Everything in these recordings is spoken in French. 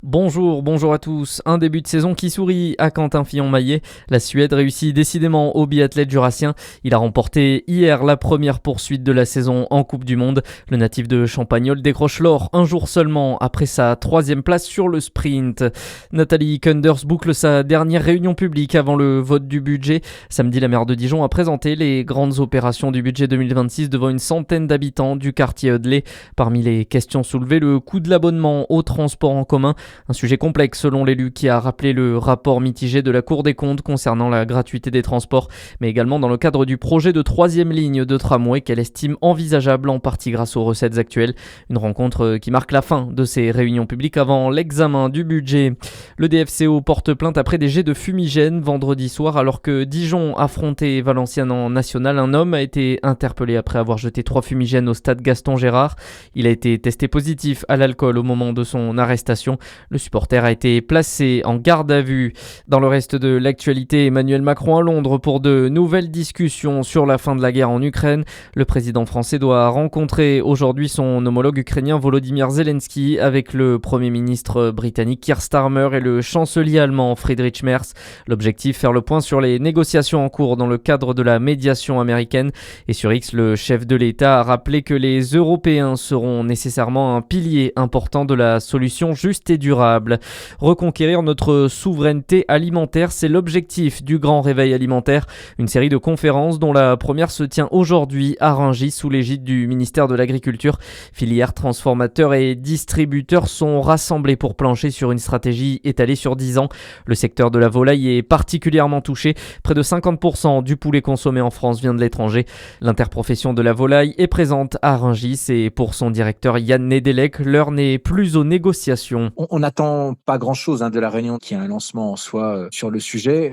Bonjour à tous. Un début de saison qui sourit à Quentin Fillon-Maillet. La Suède réussit décidément au biathlète jurassien. Il a remporté hier la première poursuite de la saison en Coupe du Monde. Le natif de Champagnole décroche l'or un jour seulement après sa 3e place sur le sprint. Nathalie Kunders boucle sa dernière réunion publique avant le vote du budget. Samedi, la maire de Dijon a présenté les grandes opérations du budget 2026 devant une centaine d'habitants du quartier Audelais. Parmi les questions soulevées, le coût de l'abonnement au transport en commun. Un sujet complexe selon l'élu qui a rappelé le rapport mitigé de la Cour des comptes concernant la gratuité des transports, mais également dans le cadre du projet de 3e ligne de tramway qu'elle estime envisageable en partie grâce aux recettes actuelles. Une rencontre qui marque la fin de ces réunions publiques avant l'examen du budget. Le DFCO porte plainte après des jets de fumigène vendredi soir alors que Dijon affrontait Valenciennes en national. Un homme a été interpellé après avoir jeté 3 fumigènes au stade Gaston Gérard. Il a été testé positif à l'alcool au moment de son arrestation. Le supporter a été placé en garde à vue. Dans le reste de l'actualité, Emmanuel Macron à Londres pour de nouvelles discussions sur la fin de la guerre en Ukraine. Le président français doit rencontrer aujourd'hui son homologue ukrainien Volodymyr Zelensky avec le premier ministre britannique Keir Starmer et le chancelier allemand Friedrich Merz. L'objectif, faire le point sur les négociations en cours dans le cadre de la médiation américaine. Et sur X, le chef de l'État a rappelé que les Européens seront nécessairement un pilier important de la solution juste et durable. Reconquérir notre souveraineté alimentaire, c'est l'objectif du Grand Réveil alimentaire, une série de conférences dont la première se tient aujourd'hui à Rungis sous l'égide du ministère de l'Agriculture. Filières, transformateurs et distributeurs sont rassemblés pour plancher sur une stratégie étalée sur 10 ans. Le secteur de la volaille est particulièrement touché. Près de 50% du poulet consommé en France vient de l'étranger. L'interprofession de la volaille est présente à Rungis et pour son directeur Yann Nedelec, l'heure n'est plus aux négociations. On n'attend pas grand-chose de la réunion qui a un lancement en soi sur le sujet.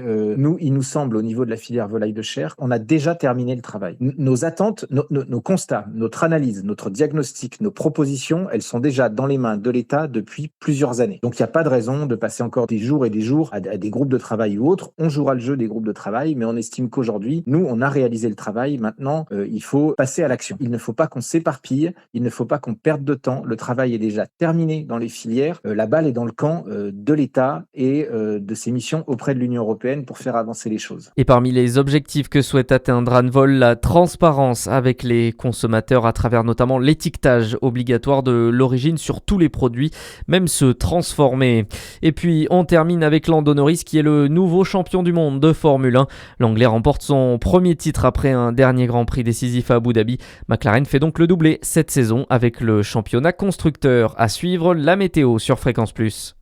Il nous semble, au niveau de la filière volaille de chair, on a déjà terminé le travail. Nos attentes, nos constats, notre analyse, notre diagnostic, nos propositions, elles sont déjà dans les mains de l'État depuis plusieurs années. Donc il n'y a pas de raison de passer encore des jours et des jours à des groupes de travail ou autres. On jouera le jeu des groupes de travail, mais on estime qu'aujourd'hui, nous, on a réalisé le travail. Maintenant, il faut passer à l'action. Il ne faut pas qu'on s'éparpille, il ne faut pas qu'on perde de temps. Le travail est déjà terminé dans les filières. La balle est dans le camp de l'État et de ses missions auprès de l'Union européenne pour faire avancer les choses. Et parmi les objectifs que souhaite atteindre Anvol, la transparence avec les consommateurs à travers notamment l'étiquetage obligatoire de l'origine sur tous les produits, même ceux transformés. Et puis on termine avec Lando Norris qui est le nouveau champion du monde de Formule 1. L'Anglais remporte son premier titre après un dernier Grand Prix décisif à Abu Dhabi. McLaren fait donc le doublé cette saison avec le championnat constructeur. À suivre, la météo sur Fréquence Plus.